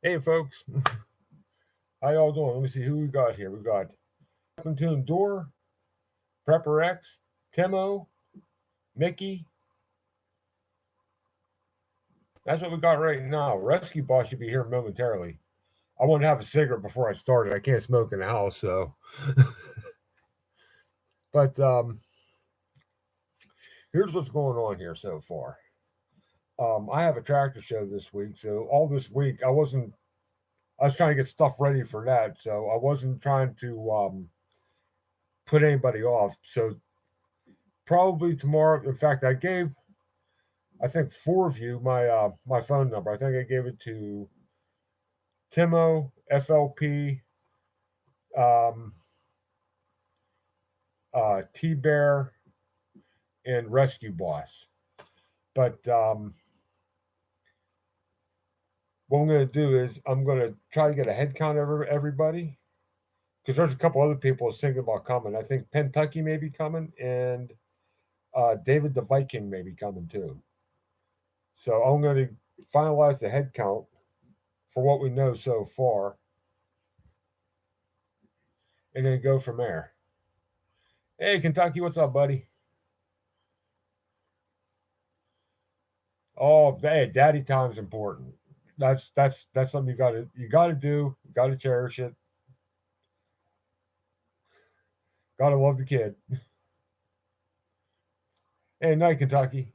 Hey, folks. How y'all doing? Let me see who we got here. We got Platoon Door, Prepper X, Timo, Mickey. That's what we got right now. Rescue Boss should be here momentarily. I wanted to have a cigarette before I started. I can't smoke in the house, so. But here's what's going on here so far. I have a tractor show this week, so all this week I wasn't. I was trying to get stuff ready for that, so I wasn't trying to put anybody off. So probably tomorrow. In fact, I think four of you my phone number. I think I gave it to Timo, FLP, um, T Bear, and Rescue Boss. But what I'm going to do is I'm going to try to get a head count of everybody because there's a couple other people who's thinking about coming. I think Kentucky may be coming, and David the Viking may be coming too. So I'm going to finalize the head count for what we know so far, and then go from there. Hey, Kentucky, what's up, buddy? Oh, hey, daddy time's important. That's something you gotta do. You gotta cherish it. Gotta love the kid. Hey, night, Kentucky.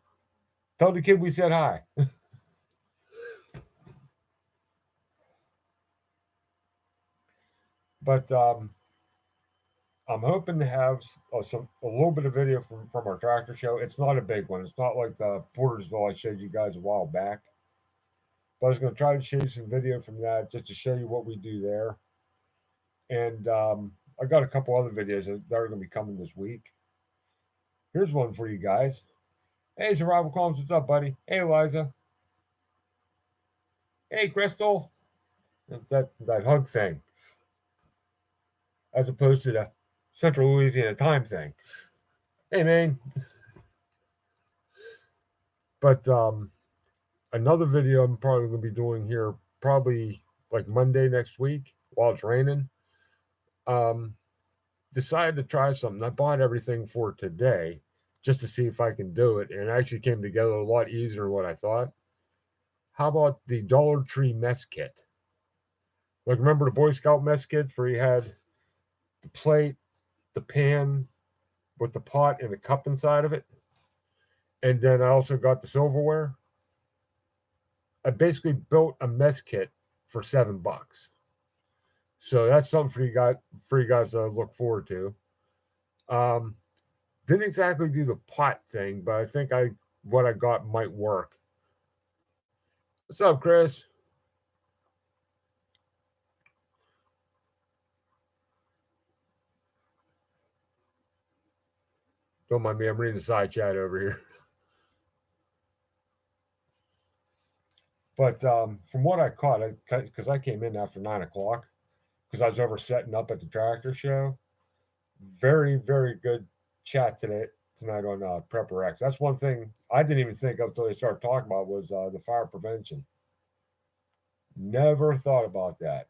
Tell the kid we said hi. But I'm hoping to have a little bit of video from our tractor show. It's not a big one. It's not like the Portersville I showed you guys a while back. But I was going to try to show you some video from that just to show you what we do there. And I got a couple other videos that are going to be coming this week. Here's one for you guys. Hey, Survival Combs, what's up, buddy? Hey, Eliza. Hey, Crystal. That hug thing, as opposed to the Central Louisiana time thing. Hey, man. But another video I'm probably going to be doing here, probably like Monday next week while it's raining. Decided to try something. I bought everything for today just to see if I can do it, and it actually came together a lot easier than what I thought. How about the Dollar Tree mess kit? Like, remember the Boy Scout mess kits where you had the plate, the pan with the pot and the cup inside of it? And then I also got the silverware. I basically built a mess kit for $7. So that's something for you guys to look forward to. Didn't exactly do the pot thing, but I think what I got might work. What's up, Chris? Don't mind me, I'm reading the side chat over here. But from what I caught, because I came in after 9 o'clock, because I was over setting up at the tractor show. Very, very good chat tonight on Prepper X. That's one thing I didn't even think of until they started talking about was the fire prevention. Never thought about that.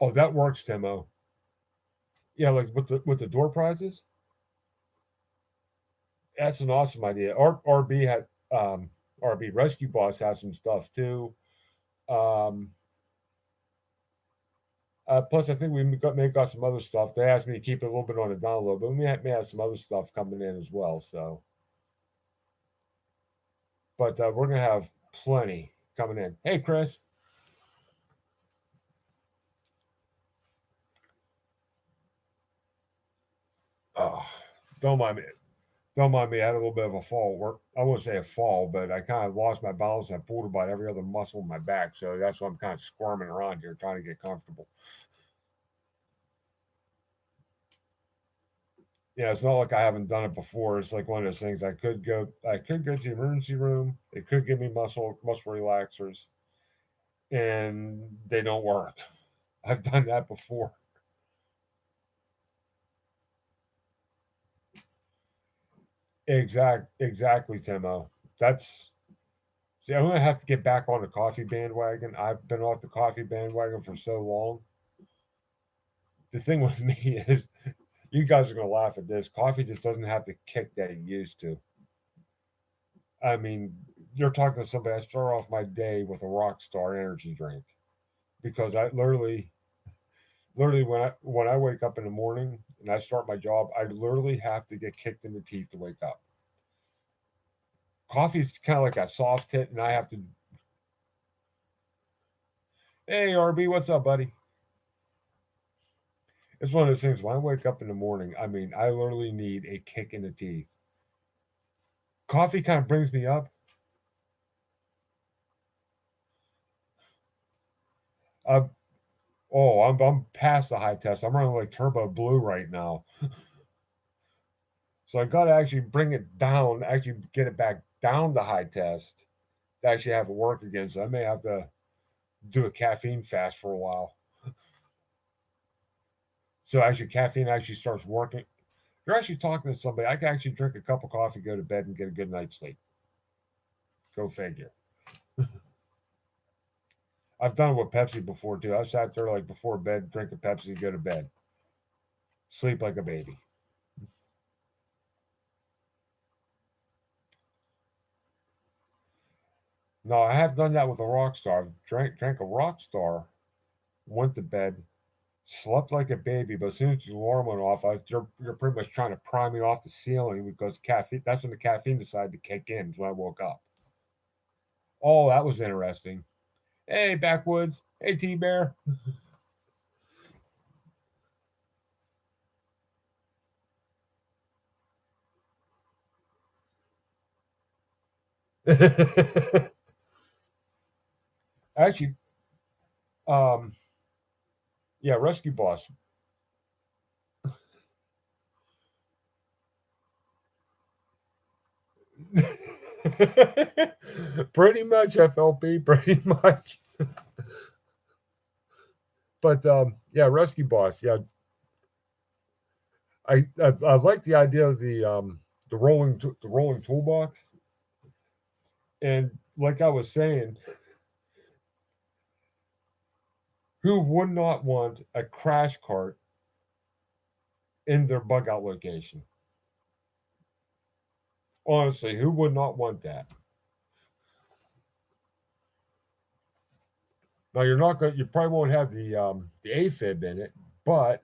Oh, that works, Timo. Yeah, like with the door prizes. That's an awesome idea. RB had RB Rescue Boss has some stuff too. Um, plus, I think we may got some other stuff. They asked me to keep it a little bit on the download, but we may have some other stuff coming in as well. So, but we're gonna have plenty coming in. Hey, Chris. Oh, don't mind me. Don't mind me. I had a little bit of a fall. I won't say a fall, but I kind of lost my balance. I pulled about every other muscle in my back, so that's why I'm kind of squirming around here, trying to get comfortable. Yeah, it's not like I haven't done it before. It's like one of those things. I could go to the emergency room. It could give me muscle relaxers. and they don't work. I've done that before. Exactly, Timo. That's See, I'm gonna have to get back on the coffee bandwagon. I've been off the coffee bandwagon for so long. The thing with me is, you guys are gonna laugh at this. Coffee just doesn't have the kick that it used to. I mean, you're talking to somebody. I start off my day with a rock star energy drink because I literally when I wake up in the morning and I start my job, I literally have to get kicked in the teeth to wake up. Coffee's kind of like a soft hit, and I have to. Hey, RB, what's up, buddy? It's one of those things. When I wake up in the morning, I mean, I literally need a kick in the teeth. Coffee kind of brings me up. Uh, I'm past the high test. I'm running like turbo blue right now. So I got to actually bring it down, actually get it back down to high test to actually have it work again. So I may have to do a caffeine fast for a while. So actually, caffeine actually starts working. You're actually talking to somebody. I can actually drink a cup of coffee, go to bed, and get a good night's sleep. Go figure. I've done it with Pepsi before too. I sat there like before bed, drink a Pepsi, go to bed, sleep like a baby. No, I have done that with a rock star. I've drank a rock star, went to bed, slept like a baby, but as soon as the alarm went off, you're pretty much trying to pry me off the ceiling because caffeine. That's when the caffeine decided to kick in. Is when I woke up. Oh, that was interesting. Hey, backwoods. Hey, T Bear. Actually, um, yeah, Rescue Boss. Pretty much FLP, pretty much. But yeah, Rescue Boss. Yeah, I like the idea of the rolling toolbox. And like I was saying, who would not want a crash cart in their bug out location? Honestly, who would not want that? Now you're not going. You probably won't have the AFib in it, but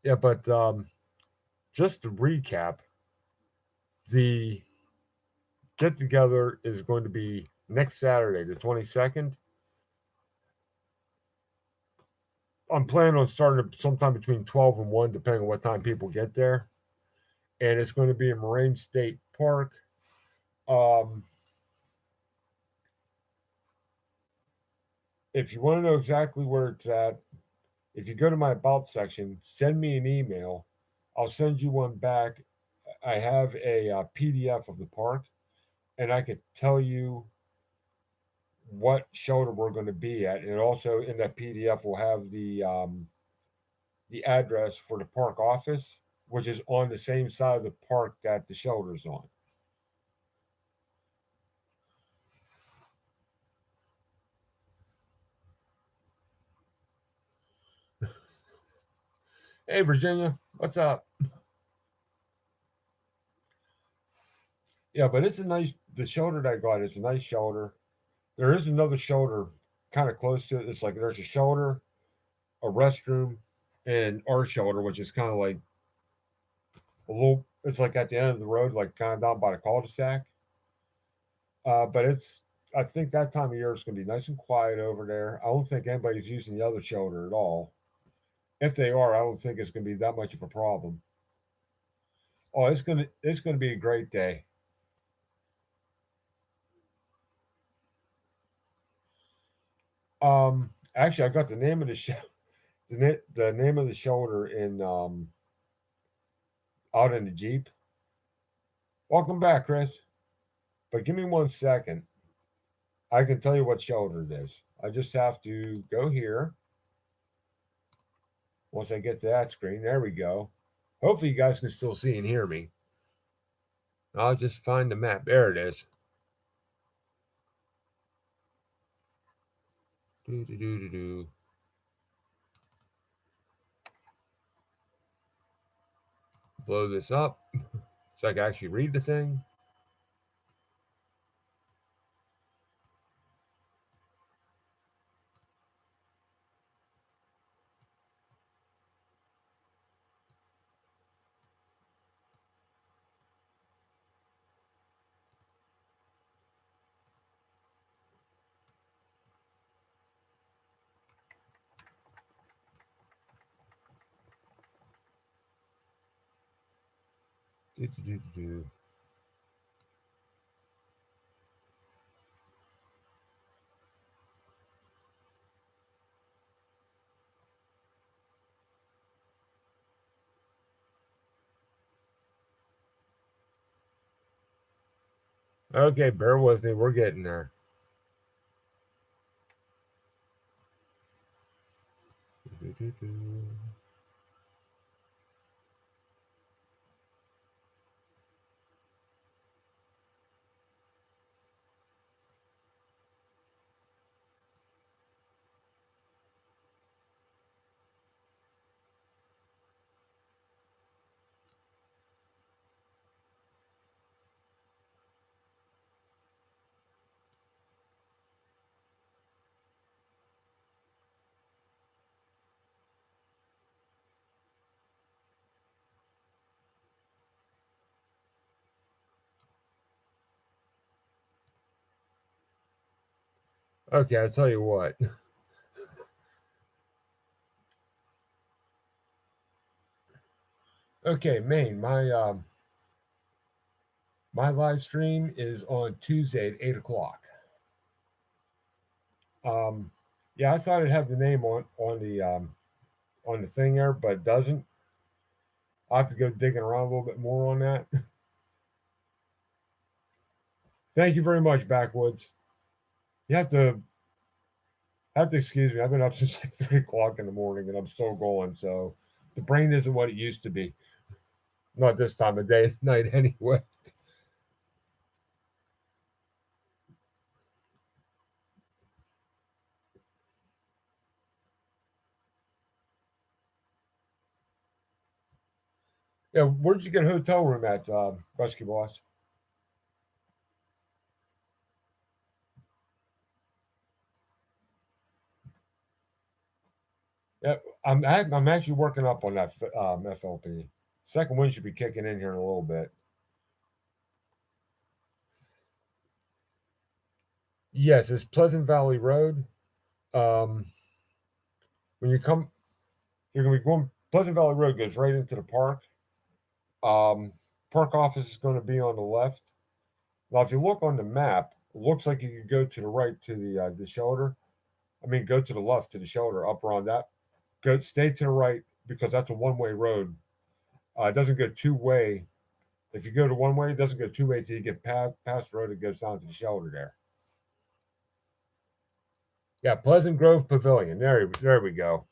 yeah. But just to recap, the get together is going to be next Saturday, the 22nd. I'm planning on starting sometime between 12 and 1, depending on what time people get there. And it's going to be in Moraine State Park. Um, if you want to know exactly where it's at, if you go to my About section, send me an email. I'll send you one back. I have a PDF of the park, and I could tell you what shelter we're going to be at. And also in that PDF, will have the address for the park office, which is on the same side of the park that the shelter's on. Hey, Virginia, what's up? Yeah, but it's a nice. The shelter that I got is a nice shelter. There is another shelter kind of close to it. It's like there's a shelter, a restroom, and our shelter, which is kind of like a little. It's like at the end of the road, like kind of down by the cul-de-sac. But it's. I think that time of year is going to be nice and quiet over there. I don't think anybody's using the other shelter at all. If they are, I don't think it's going to be that much of a problem. Oh, it's gonna be a great day. Actually, I got the name of the the name of the shoulder in out in the Jeep. Welcome back, Chris. But give me 1 second. I can tell you what shoulder it is. I just have to go here. Once I get to that screen, there we go. Hopefully, you guys can still see and hear me. I'll just find the map. There it is. Do do do do do. Blow this up so I can actually read the thing. Do do do do do. Okay, bear with me. We're getting there. Do, do, do. Okay, I'll tell you what. Okay, Maine, my live stream is on Tuesday at 8 o'clock. Um, yeah, I thought it'd have the name on the thing there, but it doesn't. I'll have to go digging around a little bit more on that. Thank you very much, Backwoods. You have to excuse me. I've been up since like 3 o'clock in the morning, and I'm still going. So the brain isn't what it used to be. Not this time of day, night anyway. Yeah, where'd you get a hotel room at, Rescue Boss? Yeah, I'm actually working up on that FLP. Second one should be kicking in here in a little bit. Yes, it's Pleasant Valley Road. Um, when you come, you're gonna be going. Pleasant Valley Road goes right into the park. Um, Park office is going to be on the left. Now, if you look on the map, it looks like you could go to the right to the shoulder. I mean, go to the left to the shoulder, up around that. Go stay to the right because that's a one-way road. It doesn't go two-way. If you go to one way, it doesn't go two-way till you get past the road. It goes down to the shoulder there. Yeah, Pleasant Grove Pavilion. There we go.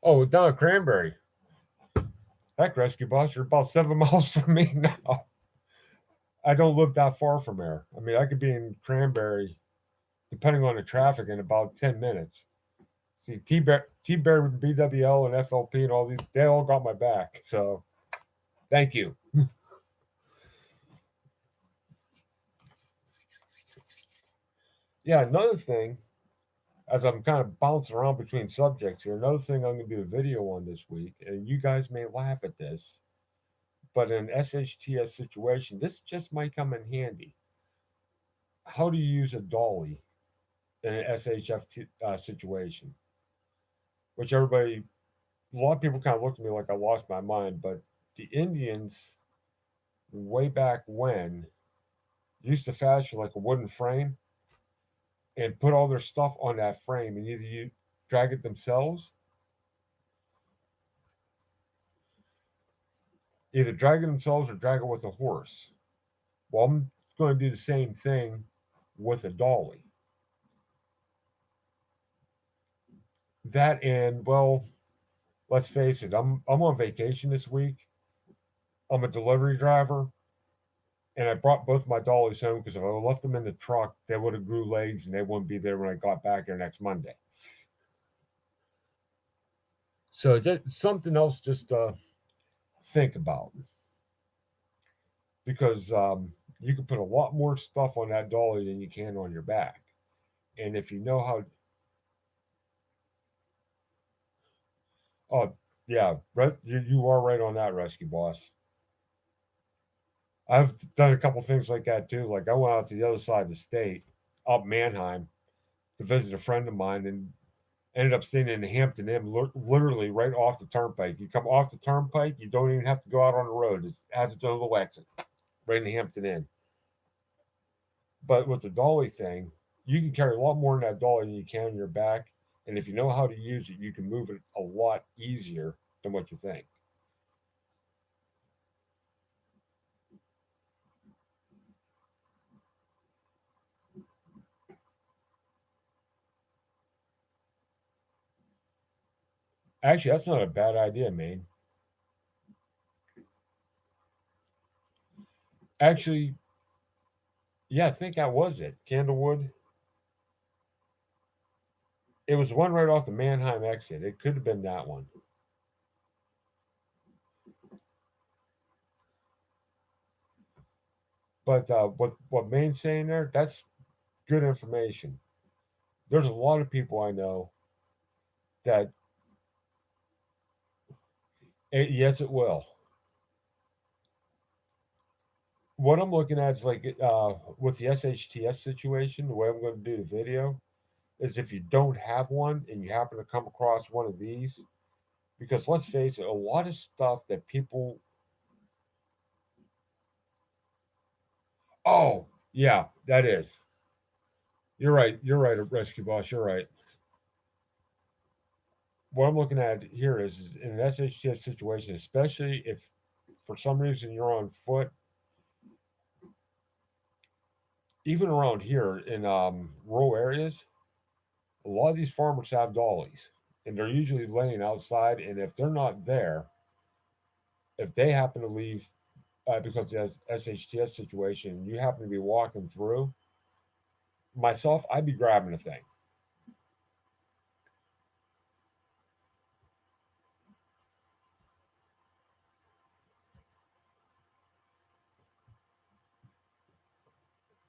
Oh, down at Cranberry. Heck, Rescue Boss, you're about 7 miles from me now. I don't live that far from there. I mean, I could be in Cranberry, depending on the traffic, in about 10 minutes. See, T-Bear, BWL, and FLP, and all these, they all got my back. So, thank you. Yeah, another thing, as I'm kind of bouncing around between subjects here, another thing I'm going to do a video on this week, and you guys may laugh at this, but in an SHTS situation, this just might come in handy. How do you use a dolly in an SHF situation? Which a lot of people kind of looked at me like I lost my mind, but the Indians way back when used to fashion like a wooden frame and put all their stuff on that frame and either you drag it themselves, either drag it themselves or drag it with a horse. Well, I'm going to do the same thing with a dolly. That and well, let's face it, I'm on vacation this week. I'm a delivery driver, and I brought both my dollies home because if I left them in the truck, they would have grew legs and they wouldn't be there when I got back here next Monday. So just something else just to think about because you can put a lot more stuff on that dolly than you can on your back, and if you know how, oh yeah, you are right on that, rescue boss. I've done a couple things like that too. Like I went out to the other side of the state, up Manheim, to visit a friend of mine, and ended up staying in the Hampton Inn, literally right off the turnpike. You come off the turnpike, you don't even have to go out on the road. It has its own little exit right in the Hampton Inn. But with the dolly thing, you can carry a lot more in that dolly than you can on your back. And if you know how to use it, you can move it a lot easier than what you think. Actually, that's not a bad idea, man. Actually, yeah, I think that was it. Candlewood. It was the one right off the Manheim exit. It could have been that one. But what Maine's saying there, that's good information. There's a lot of people I know that yes, it will. What I'm looking at is like with the SHTF situation, the way I'm going to do the video is if you don't have one and you happen to come across one of these, because let's face it, a lot of stuff that people, oh, yeah, that is. You're right. You're right, Rescue Boss. You're right. What I'm looking at here is in an SHTF situation, especially if for some reason you're on foot, even around here in rural areas, a lot of these farmers have dollies and they're usually laying outside. And if they're not there, if they happen to leave because of the SHTS situation, you happen to be walking through, myself, I'd be grabbing a thing.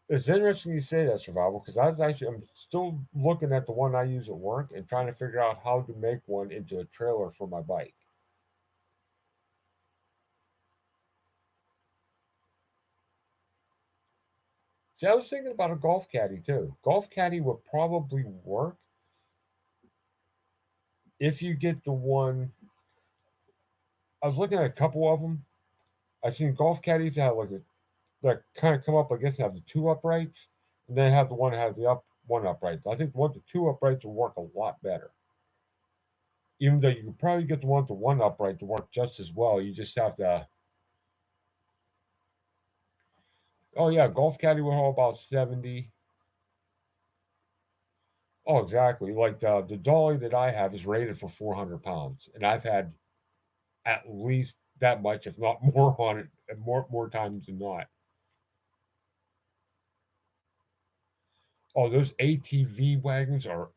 It's interesting you say that, survival, because I'm still looking at the one I use at work and trying to figure out how to make one into a trailer for my bike. See, I was thinking about a golf caddy too. Golf caddy would probably work if you get the one. I was looking at a couple of them. I've seen golf caddies that have like a that kind of come up. I guess have the two uprights, and then have the one that has the up one upright. I think the one with the two uprights will work a lot better. Even though you could probably get the one with the one upright to work just as well. You just have to. Oh yeah, golf caddy will haul about 70. Oh, exactly. Like the dolly that I have is rated for 400 pounds, and I've had at least that much, if not more, on it, and more times than not. Oh, those ATV wagons are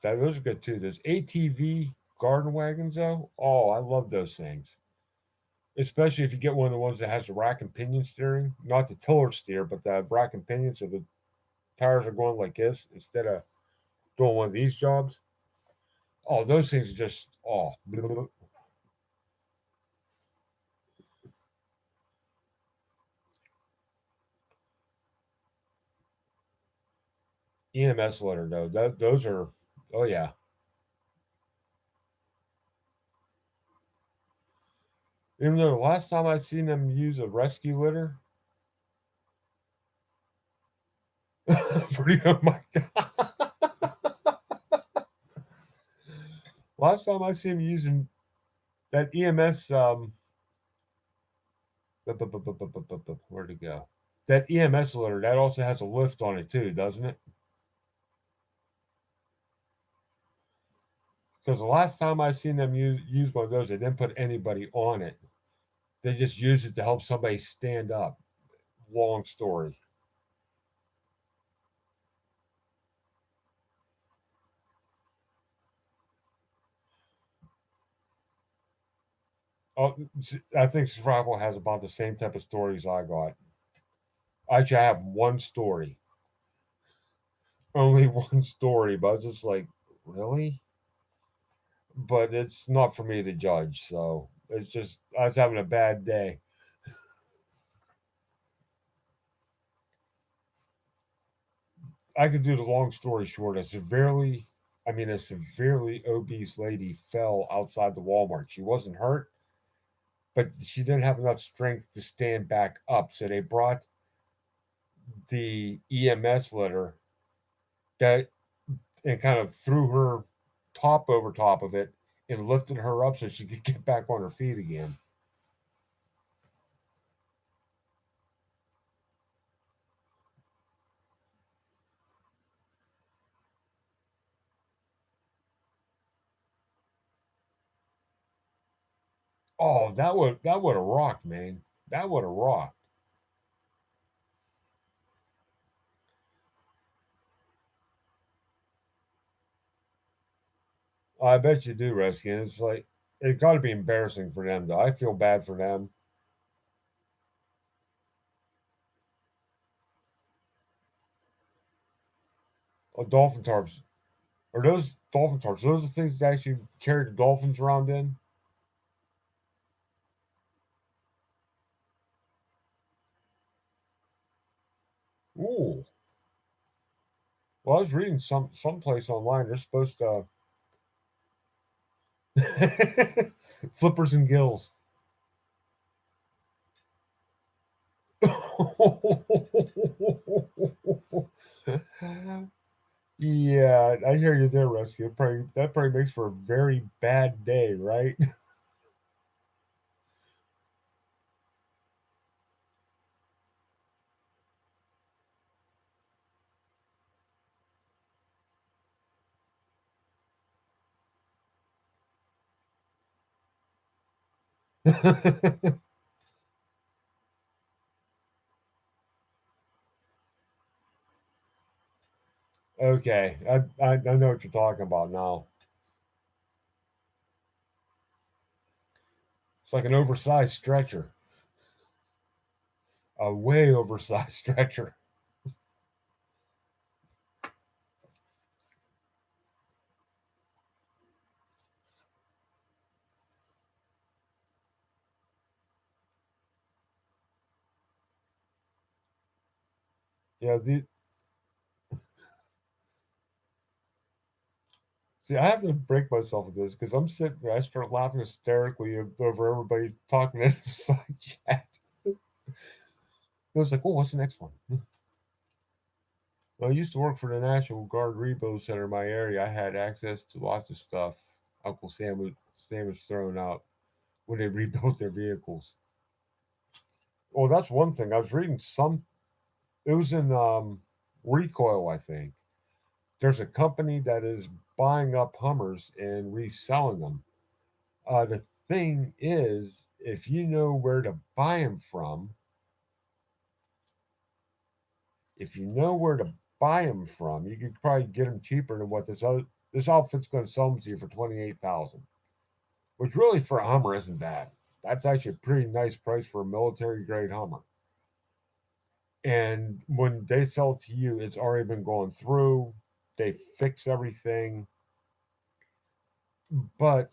those are good too. Those ATV garden wagons, though, oh, I love those things. Especially if you get one of the ones that has the rack and pinion steering, not the tiller steer, but the rack and pinion, so the tires are going like this instead of doing one of these jobs. Oh, those things are just blah, blah, blah. EMS letter though. Those are oh yeah. Even though the last time I seen them use a rescue litter, oh my god! Last time I seen them using that EMS, where'd it go? That EMS litter that also has a lift on it too, doesn't it? Because the last time I seen them use one of those, they didn't put anybody on it. They just used it to help somebody stand up. Long story. Oh, I think Survival has about the same type of stories I got. Actually, I have one story, only one story, but I was just like, really? But it's not for me to judge. So it's just I was having a bad day. I could do the long story short. A severely obese lady fell outside the Walmart. She wasn't hurt, but she didn't have enough strength to stand back up. So they brought the EMS litter that and kind of threw her top over top of it and lifted her up so she could get back on her feet again. Oh, that would have rocked, man. That would have rocked. I bet you do, Rescue. It's like it got to be embarrassing for them, though. I feel bad for them. Dolphin tarps. Are those dolphin tarps? Those are the things that actually carry the dolphins around in? Ooh. Well, I was reading someplace online. They're supposed to flippers and gills. Yeah, I hear you there, Rescue. That probably makes for a very bad day, right? Okay, I know what you're talking about now. It's like an oversized stretcher, a way oversized stretcher. Yeah, see, I have to break myself with this because I'm sitting there, I start laughing hysterically over everybody talking in the side chat. It was like, oh, what's the next one? Well, I used to work for the National Guard Repo Center in my area. I had access to lots of stuff Sam was throwing out when they rebuilt their vehicles. Well, that's one thing. I was reading it was in Recoil, I think. There's a company that is buying up Hummers and reselling them. The thing is, if you know where to buy them from, if you know where to buy them from, you could probably get them cheaper than what this outfit's going to sell them to you for 28,000, which really for a Hummer isn't bad. That's actually a pretty nice price for a military grade Hummer. And when they sell it to you, it's already been going through. They fix everything, but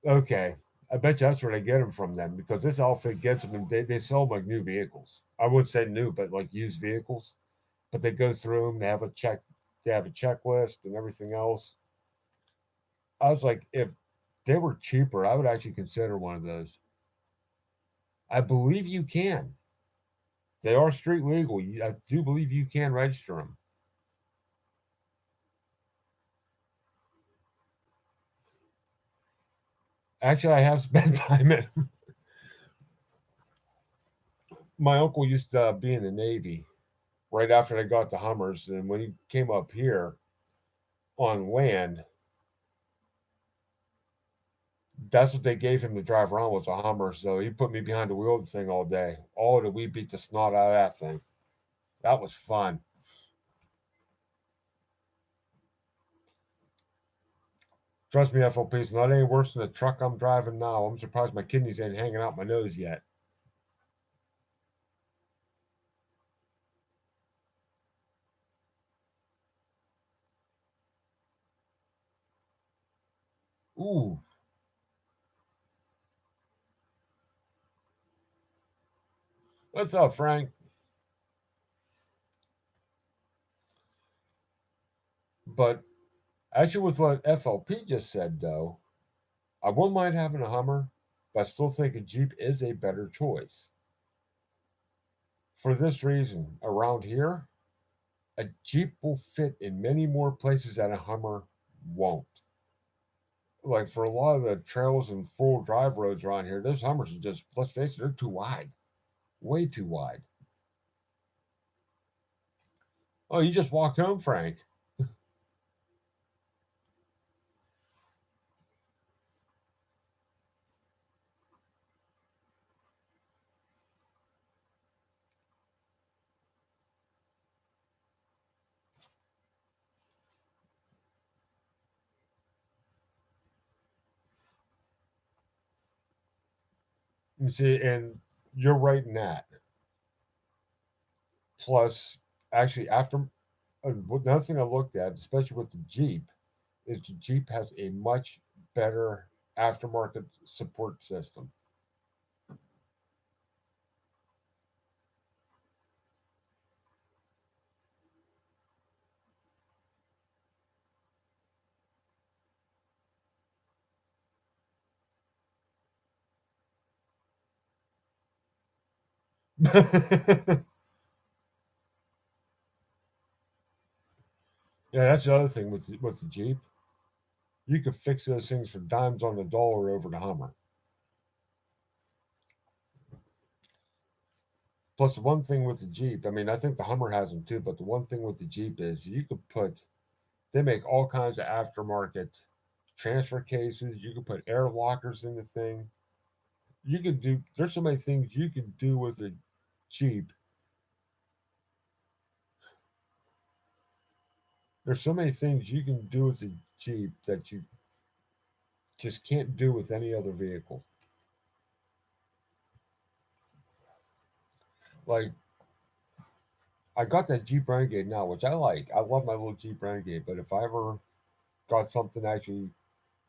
okay. I bet you that's where they get them from then, because this outfit gets them and they sell them like new vehicles. I wouldn't say new, but like used vehicles. But they go through them, they have a check, They have a checklist and everything else. I was like, if they were cheaper, I would actually consider one of those. I believe you can. They are street legal. I do believe you can register them. Actually, I have spent time in. My uncle used to be in the Navy right after they got the Hummers, and when he came up here on land, that's what they gave him to drive around was a Hummer. So he put me behind the wheel of the thing all day. Oh, did we beat the snot out of that thing? That was fun. Trust me, FLP, it's not any worse than the truck I'm driving now. I'm surprised my kidneys ain't hanging out my nose yet. Ooh, what's up, Frank? But actually, with what FLP just said, though, I wouldn't mind having a Hummer, but I still think a Jeep is a better choice. For this reason, around here, a Jeep will fit in many more places than a Hummer won't. Like for a lot of the trails and full drive roads around here, those Hummers are just, let's face it, they're too wide. Way too wide. Oh, you just walked home, Frank. You see, and you're right in that. Plus, actually, after another thing I looked at, especially with the Jeep, is the Jeep has a much better aftermarket support system. Yeah, that's the other thing with the Jeep. You could fix those things for dimes on the dollar over the Hummer. Plus, the one thing with the Jeep, I mean, I think the Hummer has them too, but the one thing with the Jeep is you could put, they make all kinds of aftermarket transfer cases. You could put air lockers in the thing. You could do, there's so many things you can do with a Jeep. There's so many things you can do with a Jeep that you just can't do with any other vehicle. Like, I got that Jeep Renegade now, which I like. I love my little Jeep Renegade, but if I ever got something to actually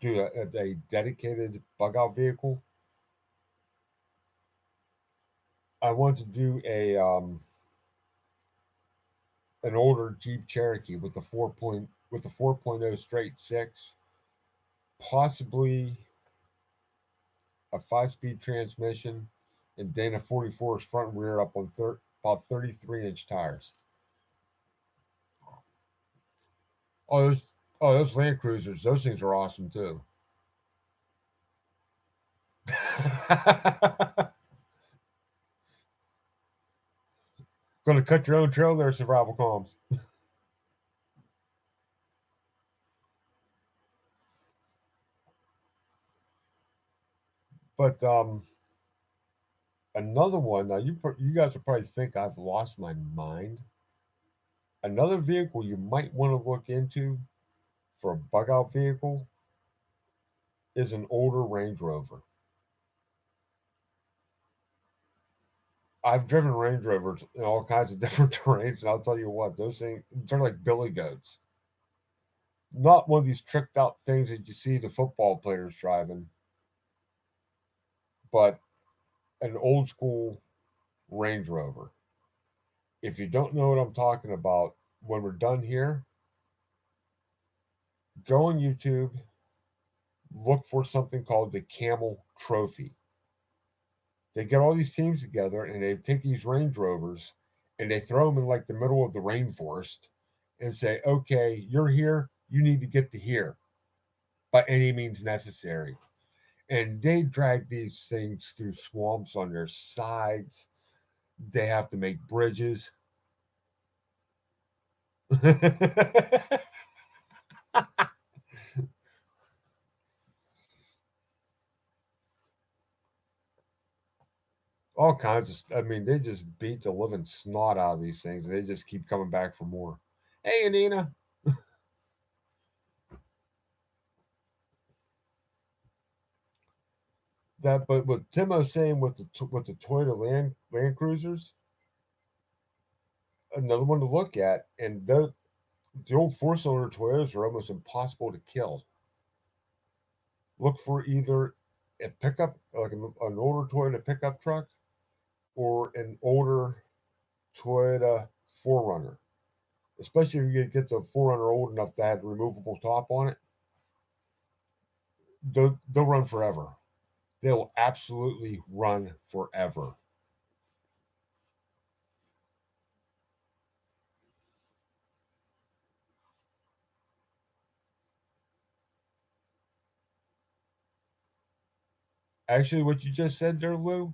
do a dedicated bug out vehicle, I want to do a an older Jeep Cherokee with the 4.0 straight six, possibly a 5-speed transmission, and Dana 44's front and rear up on about 33-inch tires. Oh, those Land Cruisers, those things are awesome too. Going to cut your own trail there, survival comms. But another one. Now you guys will probably think I've lost my mind. Another vehicle you might want to look into for a bug out vehicle is an older Range Rover. I've driven Range Rovers in all kinds of different terrains, and I'll tell you what, those things, they're like billy goats. Not one of these tricked out things that you see the football players driving, but an old school Range Rover. If you don't know what I'm talking about, when we're done here, Go on YouTube, look for something called the Camel Trophy. They get all these teams together and they take these Range Rovers and they throw them in like the middle of the rainforest and say, okay, you're here, you need to get to here by any means necessary. And they drag these things through swamps on their sides. They have to make bridges. All kinds of. I mean, they just beat the living snot out of these things, and they just keep coming back for more. Hey, Anina. But what Timo's saying with the Toyota Land Cruisers, another one to look at, and the old four-cylinder Toyotas are almost impossible to kill. Look for either a pickup, like an older Toyota pickup truck, or an older Toyota 4Runner. Especially if you get the 4Runner old enough to have removable top on it, they'll run forever. They will absolutely run forever. Actually, what you just said there, Lou,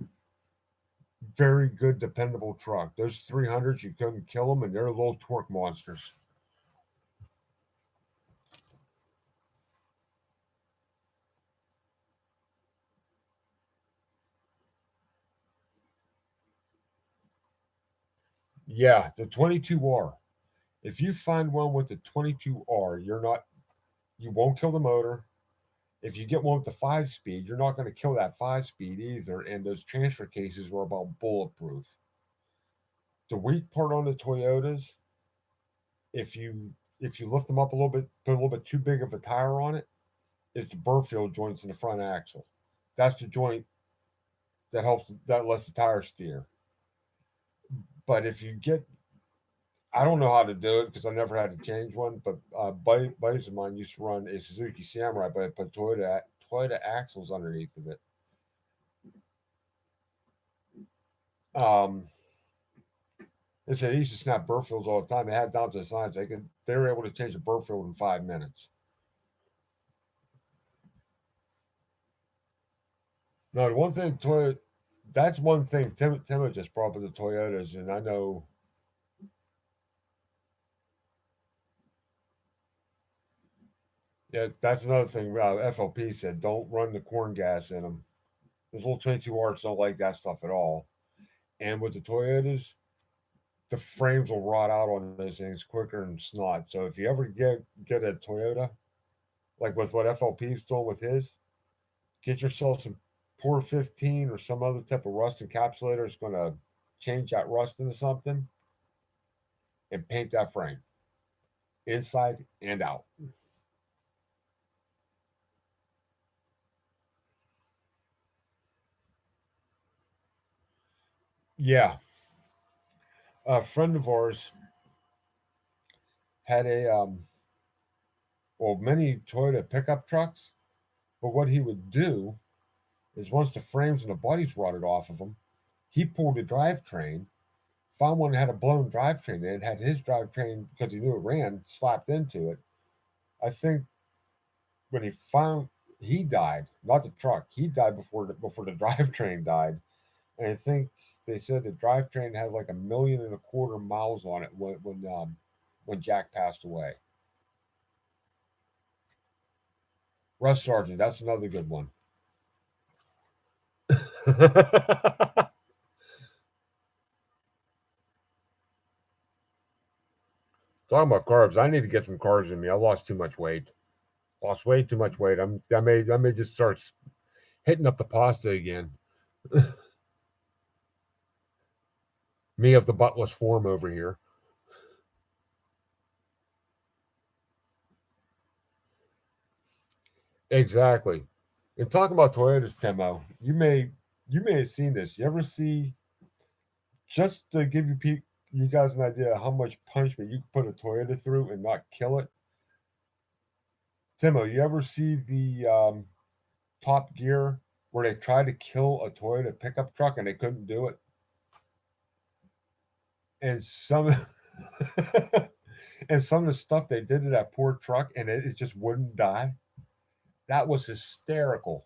very good, dependable truck. Those 300s, you couldn't kill them, and they're little torque monsters. Yeah, the 22R. If you find one with the 22R, you won't kill the motor. If you get one with the 5 speed, you're not going to kill that 5 speed either. And those transfer cases were about bulletproof. The weak part on the Toyotas, if you lift them up a little bit, put a little bit too big of a tire on it, is the Burfield joints in the front axle. That's the joint that lets the tire steer. But if you get, I don't know how to do it because I never had to change one. But buddies of mine used to run a Suzuki Samurai, but I put Toyota axles underneath of it. Um, they said they used to snap Burfields all the time. They had down to the signs. They were able to change a Burfield in 5 minutes. No, the one thing Toyota, that's one thing Tim just brought up with the Toyotas, and I know. Yeah, that's another thing. FLP said don't run the corn gas in them. Those little 22Rs don't like that stuff at all. And with the Toyotas, the frames will rot out on those things quicker than snot. So if you ever get a Toyota, like with what FLP is doing with his, get yourself some Pour 15 or some other type of rust encapsulator that's going to change that rust into something and paint that frame inside and out. Yeah, a friend of ours had many Toyota pickup trucks, but what he would do is once the frames and the bodies rotted off of them, he pulled a drivetrain, found one that had a blown drivetrain in it, had his drivetrain, because he knew it ran, slapped into it. I think when he died, not the truck, he died before the drivetrain died. And I think they said the drivetrain had like 1.25 million miles on it when Jack passed away. Russ Sargent, that's another good one. Talking about carbs, I need to get some carbs in me. I lost too much weight. Lost way too much weight. I may just start hitting up the pasta again. Me of the buttless form over here. Exactly. And talking about Toyotas, Temo, you may have seen this. You ever see, just to give you guys an idea of how much punishment you can put a Toyota through and not kill it? Timo, you ever see the Top Gear where they tried to kill a Toyota pickup truck and they couldn't do it? And some and some of the stuff they did to that poor truck and it just wouldn't die. That was hysterical.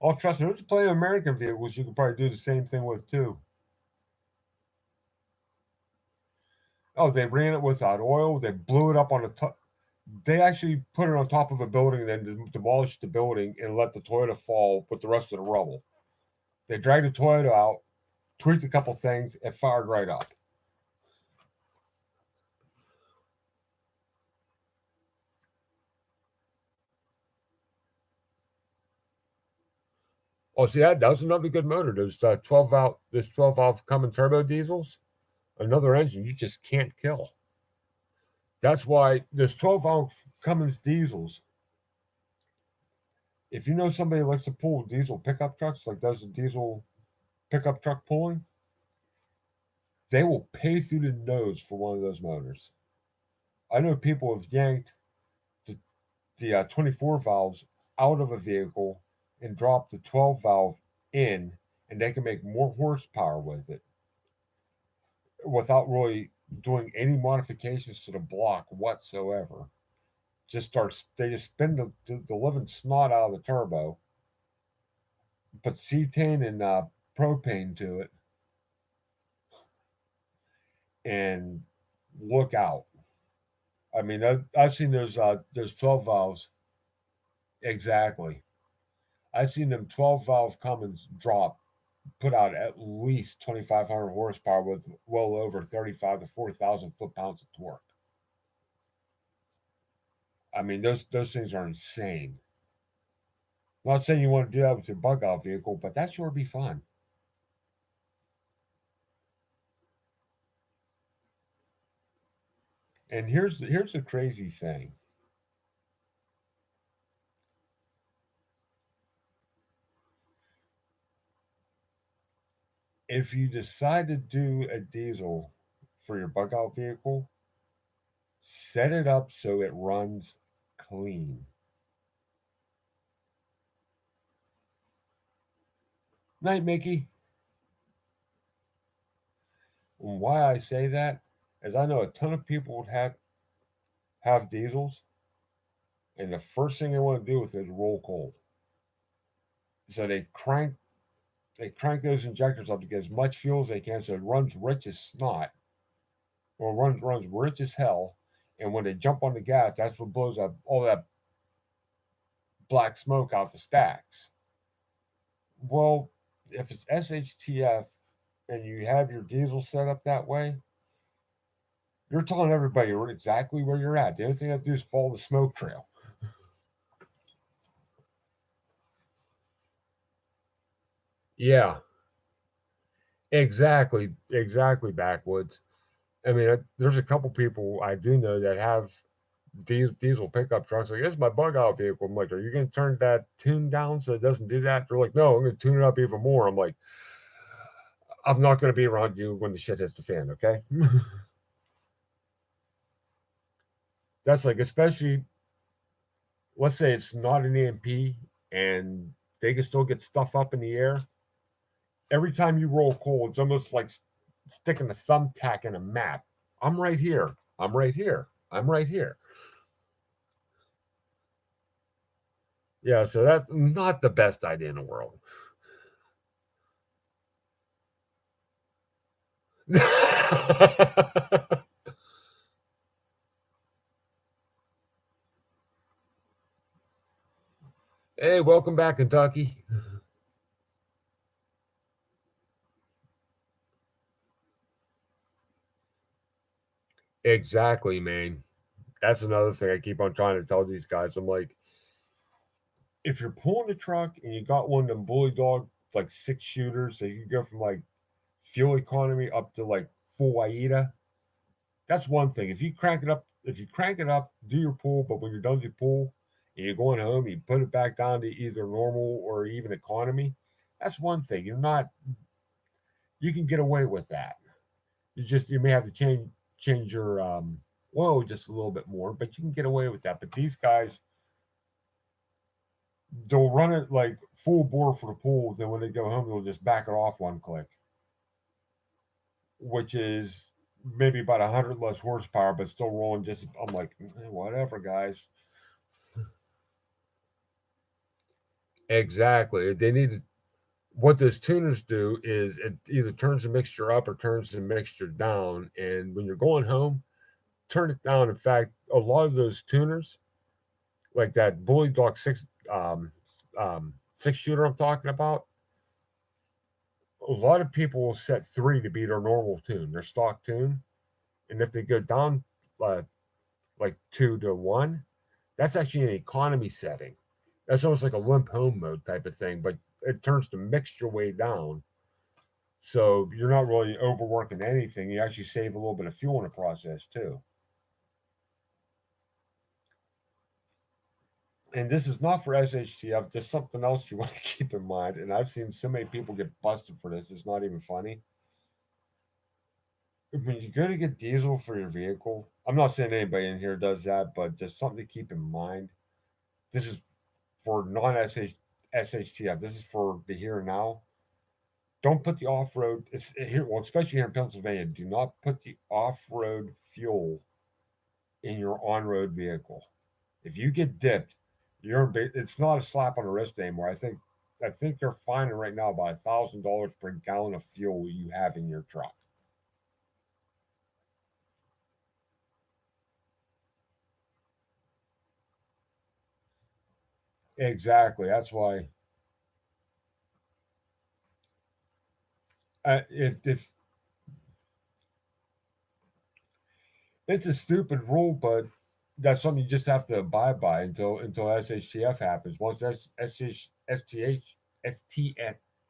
Oh, trust me, let's play American vehicles. You could probably do the same thing with too. Oh, they ran it without oil. They blew it up on the top. They actually put it on top of a building and then demolished the building and let the Toyota fall with the rest of the rubble. They dragged the Toyota out, tweaked a couple things, and fired right up. Oh, see that was another good motor. Those 12 valve Cummins turbo diesels. Another engine you just can't kill. That's why there's 12 valve Cummins diesels. If you know somebody who likes to pull diesel pickup trucks, like does the diesel pickup truck pulling, they will pay through the nose for one of those motors. I know people have yanked the 24 valves out of a vehicle and dropped the 12 valve in, and they can make more horsepower with it without really doing any modifications to the block whatsoever. They just spin the living snot out of the turbo, put cetane and propane to it, and look out. I mean, I've seen those 12 valves. Exactly. I've seen them 12 valve Cummins put out at least 2,500 horsepower with well over 35 to 4,000 foot pounds of torque. I mean, those things are insane. I'm not saying you want to do that with your bug out vehicle, but that sure be fun. And here's the crazy thing. If you decide to do a diesel for your bug out vehicle, set it up so it runs clean. Night, Mickey. And why I say that is I know a ton of people would have diesels, and the first thing they want to do with it is roll cold. So they crank those injectors up to get as much fuel as they can, so it runs rich as snot, or runs rich as hell. And when they jump on the gas, that's what blows up all that black smoke out the stacks. Well, if it's SHTF and you have your diesel set up that way, you're telling everybody exactly where you're at. The only thing you have to do is follow the smoke trail. Yeah, exactly. Backwoods. I mean, there's a couple people I do know that have diesel pickup trucks. Like, it's my bug out vehicle. I'm like, are you going to turn that tune down so it doesn't do that? They're like, no, I'm going to tune it up even more. I'm like, I'm not going to be around you when the shit hits the fan. Okay. That's like, especially, let's say it's not an EMP and they can still get stuff up in the air. Every time you roll coal, it's almost like sticking a thumbtack in a map. I'm right here. I'm right here. I'm right here. Yeah, so that's not the best idea in the world. Hey, welcome back, Kentucky. Exactly, man. That's another thing I keep on trying to tell these guys. I'm like, if you're pulling a truck and you got one of them bully dog like 6 shooters, so you can go from like fuel economy up to like full AIDA, that's one thing. If you crank it up, do your pull, but when you're done with your pull and you're going home, you put it back down to either normal or even economy. That's one thing. You can get away with that. You may have to change your oil just a little bit more, but you can get away with that. But these guys, they'll run it like full bore for the pool. Then when they go home, they'll just back it off one click, which is maybe about 100 less horsepower, but still rolling just. I'm like, whatever, guys. Exactly. They need to. What those tuners do is it either turns the mixture up or turns the mixture down. And when you're going home, turn it down. In fact, a lot of those tuners, like that Bully Dog um, 6 shooter I'm talking about, a lot of people will set three to be their normal tune, their stock tune. And if they go down uh, like 2 to 1, that's actually an economy setting. That's almost like a limp home mode type of thing, but it turns the mixture way down. So you're not really overworking anything. You actually save a little bit of fuel in the process too. And this is not for SHTF, just something else you want to keep in mind. And I've seen so many people get busted for this, it's not even funny. When you go to get diesel for your vehicle, I'm not saying anybody in here does that, but just something to keep in mind. This is for non SHTF. This is for the here and now. Don't put the off road, here, well, especially here in Pennsylvania, do not put the off road fuel in your on road vehicle. If you get dipped, it's not a slap on the wrist anymore. I think they're fining right now about $1,000 per gallon of fuel you have in your truck. Exactly. That's why if it's a stupid rule, but that's something you just have to abide by until SHTF happens. Once STF,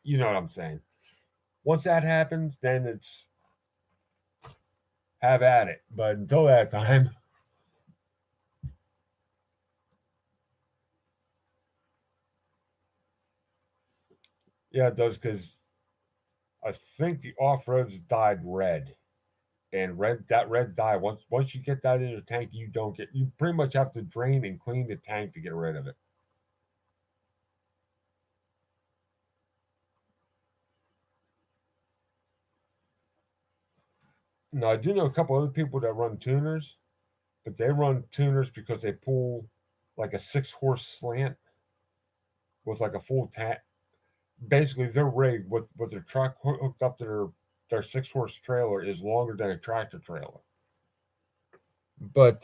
you know what I'm saying. Once that happens, then it's have at it. But until that time, yeah, it does because I think the off roads dyed red, and red dye. Once you get that in the tank, you pretty much have to drain and clean the tank to get rid of it. Now I do know a couple other people that run tuners, but they run tuners because they pull like a 6 horse slant with like a full tank. Basically, their rig with their truck hooked up to their 6 horse trailer is longer than a tractor trailer. But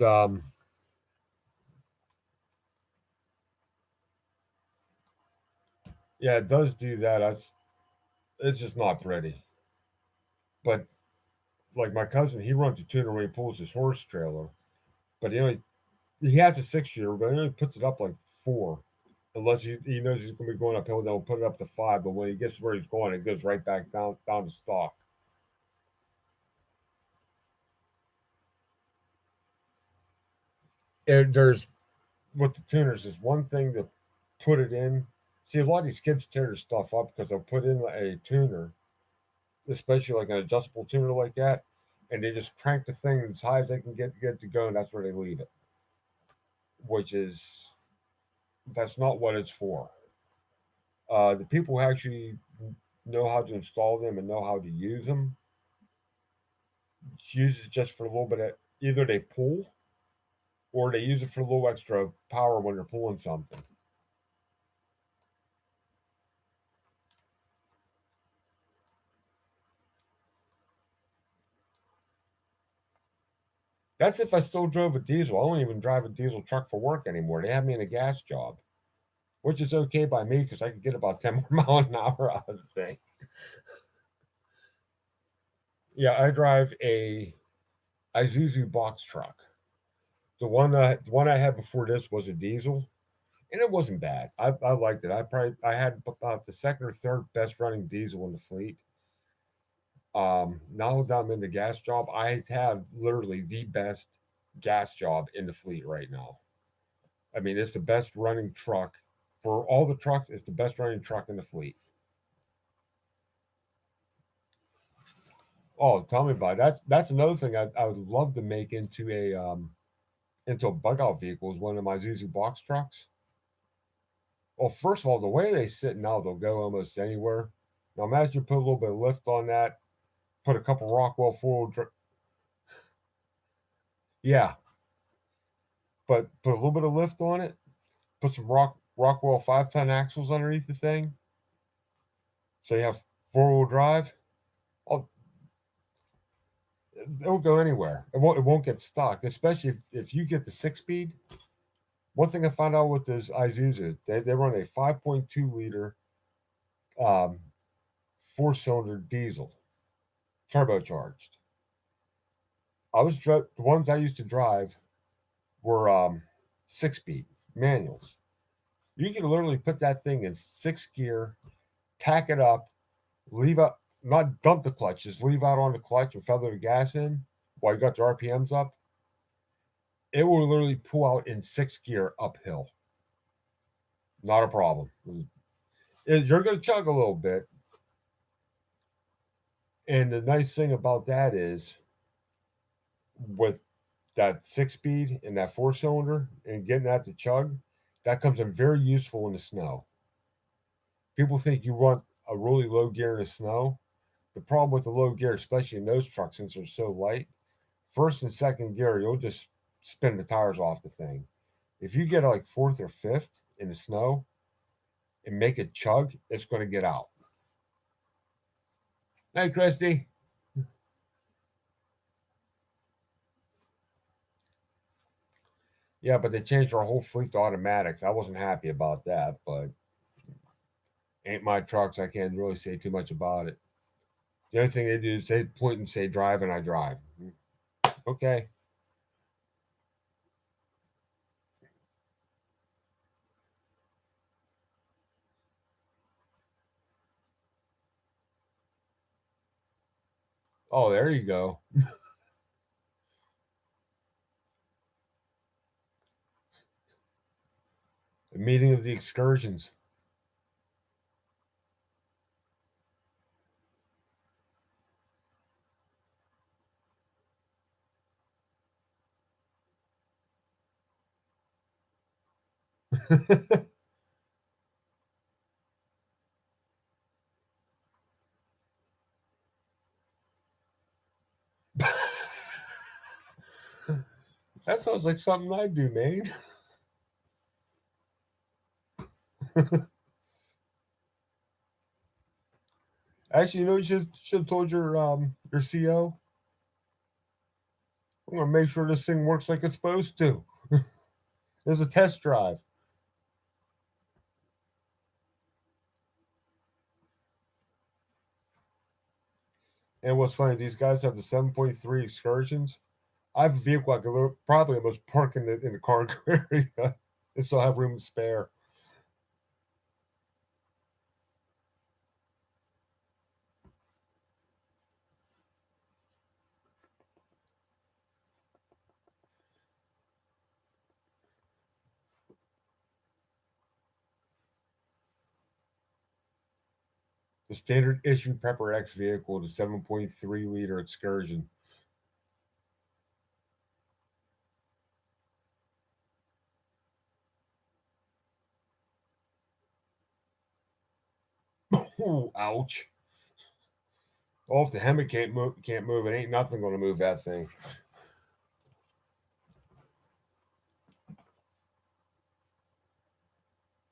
yeah, it does do that. It's just not pretty. But like my cousin, he runs a tuner when he pulls his horse trailer, but he has a 6 year, but he only puts it up like 4, unless he knows he's going to be going uphill. They'll put it up to 5, but when he gets where he's going, it goes right back down to stock. There's with the tuners is one thing to put it in. See, a lot of these kids tear their stuff up because they'll put in a tuner, especially like an adjustable tuner like that, and they just crank the thing as high as they can get to go, and that's where they leave it. Which is that's not what it's for. The people who actually know how to install them and know how to use it just for a little bit of either they pull or they use it for a little extra power when they're pulling something. That's if I still drove a diesel. I don't even drive a diesel truck for work anymore. They have me in a gas job, which is okay by me because I could get about 10 more miles an hour out of the thing. Yeah, I drive a Isuzu box truck. The one I had before this was a diesel, and it wasn't bad. I liked it. I had about the second or third best running diesel in the fleet. Now that I'm in the gas job, I have literally the best gas job in the fleet right now. I mean, it's the best running truck for all the trucks. It's the best running truck in the fleet. Oh, tell me about it. That's another thing I would love to make into a bug out vehicle is one of my Zuzu box trucks. Well, first of all, the way they sit now, they'll go almost anywhere. Now imagine you put a little bit of lift on that, put a couple Rockwell yeah, but put a little bit of lift on it, put some Rockwell 5-ton axles underneath the thing, so you have 4-wheel drive. Oh, it'll go anywhere. It won't get stuck, especially if you get the 6 speed. One thing I found out with those Isuzu, they run a 5.2 liter um, 4-cylinder diesel, turbocharged. The ones I used to drive were 6 speed manuals. You can literally put that thing in 6th gear, tack it up, leave up, not dump the clutch, just leave out on the clutch and feather the gas in while you got the RPMs up. It will literally pull out in 6th gear uphill. Not a problem. You're going to chug a little bit. And the nice thing about that is with that 6 speed and that 4-cylinder and getting that to chug, that comes in very useful in the snow. People think you want a really low gear in the snow. The problem with the low gear, especially in those trucks, since they're so light, first and second gear, you'll just spin the tires off the thing. If you get like fourth or fifth in the snow and make it chug, it's going to get out. Hey, Christy. Yeah, but they changed our whole fleet to automatics. I wasn't happy about that, but ain't my trucks. I can't really say too much about it. The only thing they do is they point and say drive, and I drive. Okay. Oh, there you go. The meeting of the excursions. That sounds like something I do, man. Actually, you should have told your CO. I'm gonna make sure this thing works like it's supposed to. There's a test drive. And what's funny, these guys have the 7.3 excursions. I have a vehicle I could probably almost park in the cargo area and still have room to spare. The standard issue Pepper X vehicle, the 7.3 liter excursion. Ooh, ouch. Oh, if the Hemi can't move, it ain't nothing going to move that thing.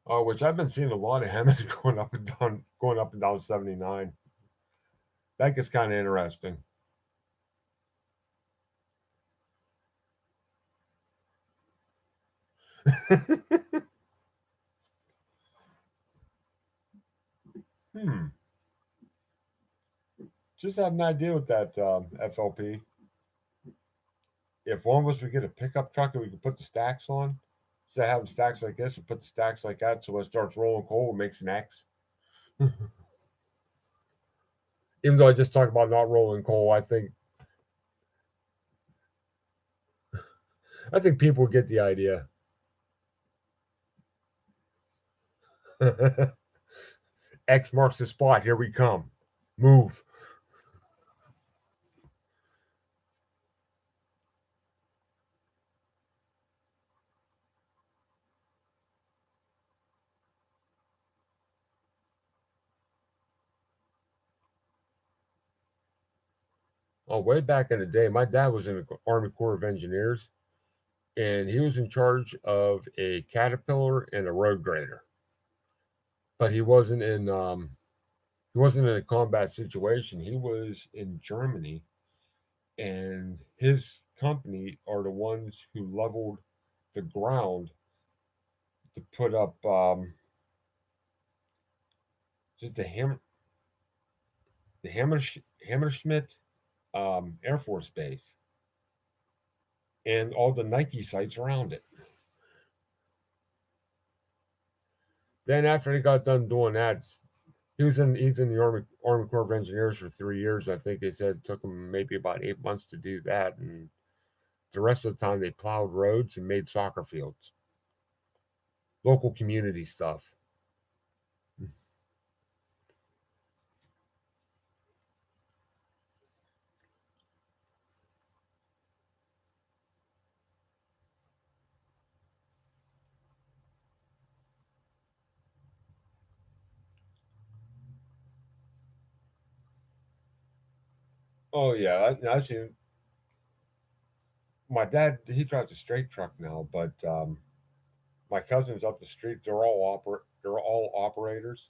Oh, which I've been seeing a lot of Hemis going up and down 79. That gets kind of interesting. Hmm. Just have an idea with that FLP. If one of us would get a pickup truck and we could put the stacks on, instead of having stacks like this, and put the stacks like that, so when it starts rolling coal, it makes an X. Even though I just talked about not rolling coal, I think people get the idea. X marks the spot. Here we come. Move. Oh, way back in the day, my dad was in the Army Corps of Engineers, and he was in charge of a Caterpillar and a road grader. But he wasn't in a combat situation. He was in Germany, and his company are the ones who leveled the ground to put up just the Hammerschmidt Air Force Base and all the Nike sites around it. Then after he got done doing that, he's in the Army Corps of Engineers for 3 years. I think they said it took him maybe about 8 months to do that, and the rest of the time they plowed roads and made soccer fields, local community stuff. Oh yeah, I see. My dad he drives a straight truck now, but my cousins up the street they're all operators,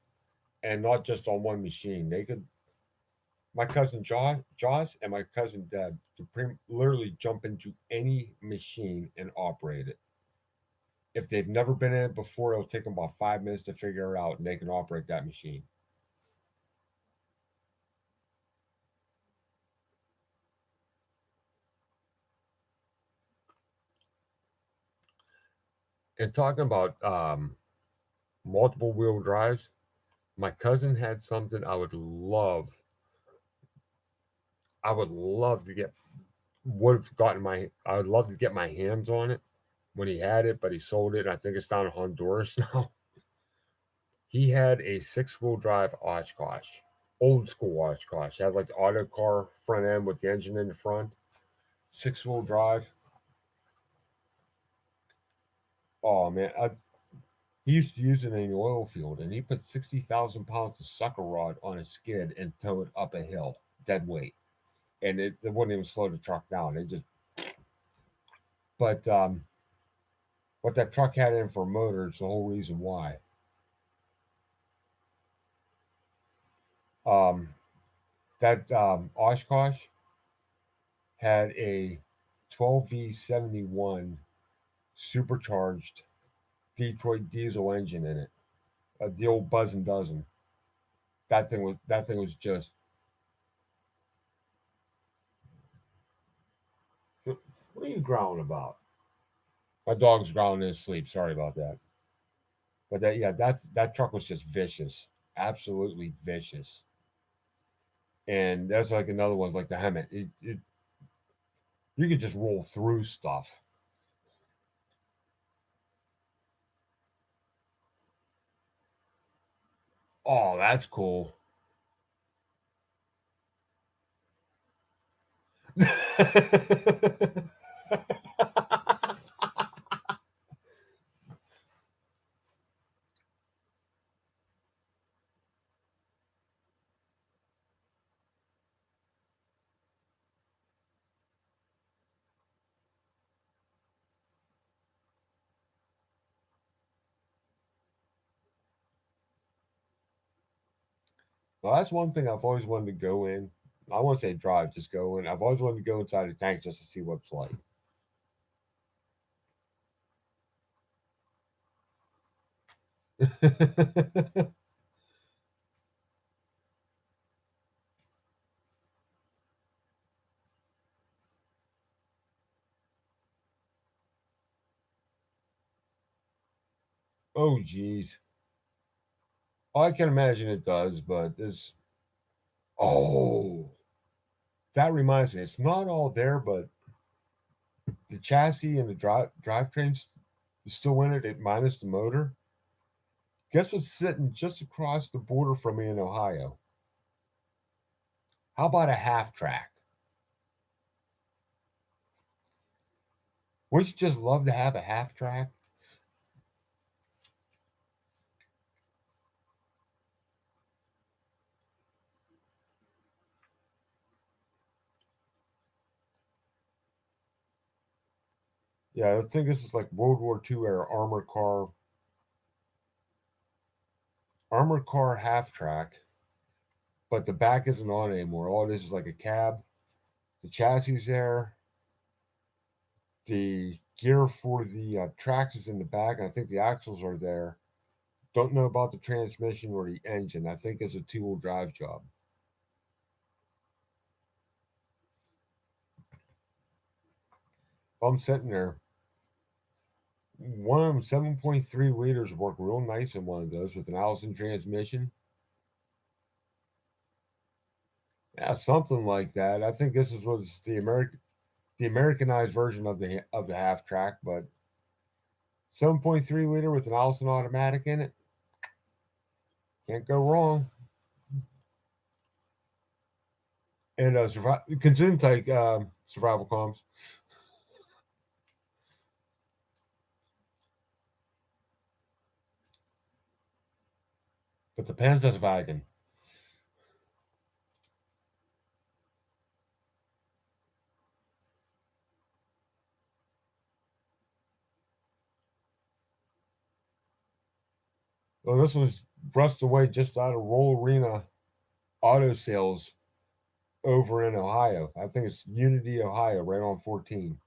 and not just on one machine. They could my cousin Jaws and my cousin Deb could literally jump into any machine and operate it. If they've never been in it before, it'll take them about 5 minutes to figure it out, and they can operate that machine. And talking about multiple wheel drives, my cousin had something I would love to get would have gotten my I would love to get my hands on it when he had it, but he sold it. I think it's down in Honduras now. He had a six-wheel drive Oshkosh, old school Oshkosh. It had like the auto car front end with the engine in the front, six-wheel drive. Oh man, he used to use it in the oil field, and he put 60,000 pounds of sucker rod on a skid and tow it up a hill, dead weight, and it wouldn't even slow the truck down. It just, but what that truck had in for motor is the whole reason why. Um, that Oshkosh had a 12V71 supercharged Detroit diesel engine in it, the old Buzz and Dozen. That thing was just. What are you growling about? My dog's growling in his sleep. Sorry about that. But that truck was just vicious, absolutely vicious. And that's like another one, like the Hemet. You could just roll through stuff. Oh, that's cool. Well, that's one thing I've always wanted to go in. I want to say drive, just go in. I've always wanted to go inside a tank just to see what it's like. Oh, geez. Oh, I can imagine it does, but this. Oh, that reminds me. It's not all there, but the chassis and the drivetrains still in it, minus the motor. Guess what's sitting just across the border from me in Ohio? How about a half track? Wouldn't you just love to have a half track? Yeah, I think this is like World War II era armored car half track, but the back isn't on anymore. All it is like a cab. The chassis is there. The gear for the tracks is in the back. I think the axles are there. Don't know about the transmission or the engine. I think it's a two-wheel drive job. I'm sitting there. One of them 7.3 liters work real nice in one of those with an Allison transmission. Yeah, something like that. I think this was the Americanized version of the half track, but 7.3 liter with an Allison automatic in it, can't go wrong. And consume type survival comms. But the Panzerwagen. Well, this was brushed away just out of Roll Arena auto sales over in Ohio. I think it's Unity, Ohio, right on 14.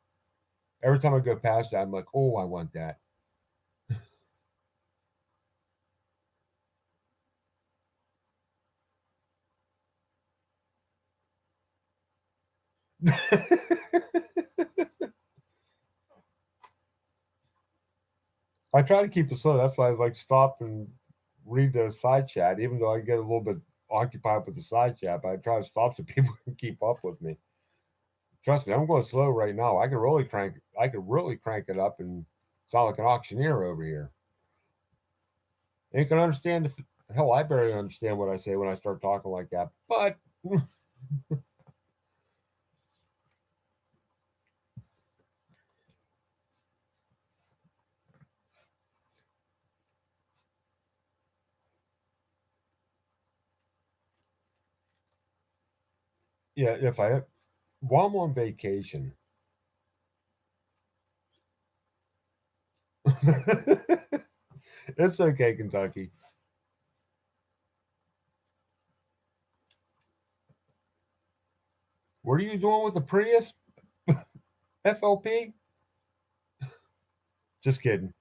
Every time I go past that, I'm like, oh, I want that. I try to keep it slow. That's why I like stop and read the side chat, even though I get a little bit occupied with the side chat. But I try to stop so people can keep up with me. Trust me, I'm going slow right now. I could really crank it up and sound like an auctioneer over here. Ain't gonna understand hell. I barely understand what I say when I start talking like that. But yeah, if I while I'm on vacation, it's okay, Kentucky. What are you doing with the Prius? FLP? Just kidding.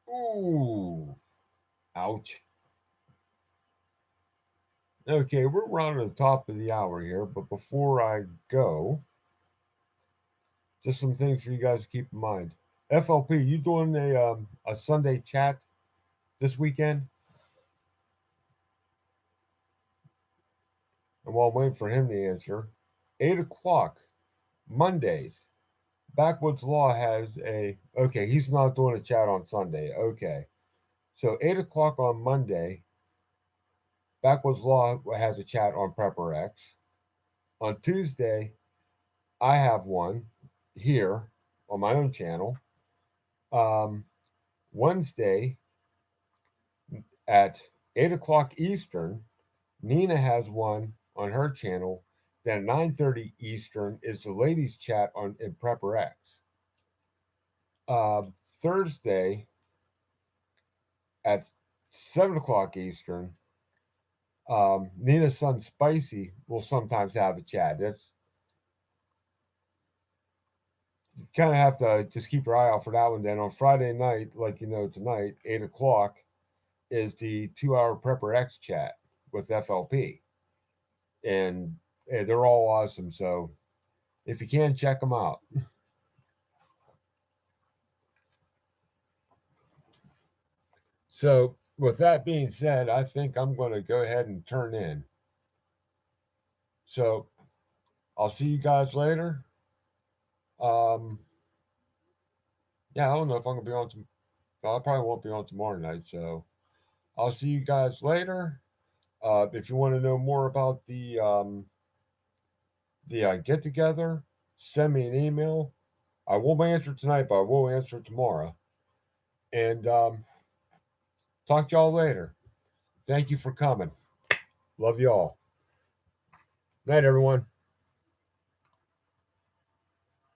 Ooh, ouch. Okay, we're rounding the top of the hour here, but before I go, just some things for you guys to keep in mind. FLP, you doing a Sunday chat this weekend? And while I'm waiting for him to answer, 8 o'clock Mondays. Backwoods Law has a okay. He's not doing a chat on Sunday. Okay, so 8 o'clock on Monday, Backwoods Law has a chat on Prepper X. On Tuesday, I have one here on my own channel. Um, Wednesday at 8 o'clock Eastern, Nina has one on her channel. Then at 9:30 Eastern is the ladies' chat on in Prepper X. Uh, Thursday at 7 o'clock Eastern, Nina's son Spicy will sometimes have a chat. That's you kind of have to just keep your eye out for that one. Then on Friday night, like you know tonight, 8 o'clock is the 2 hour Prepper X chat with FLP, and they're all awesome. So if you can, check them out. So with that being said, I think I'm going to go ahead and turn in. So I'll see you guys later. Um, yeah, I don't know if I'm going to be on. I probably won't be on tomorrow night. So I'll see you guys later. If you want to know more about the get together, send me an email. I won't answer it tonight, but I will answer it tomorrow. And talk to y'all later. Thank you for coming. Love y'all. Night, everyone.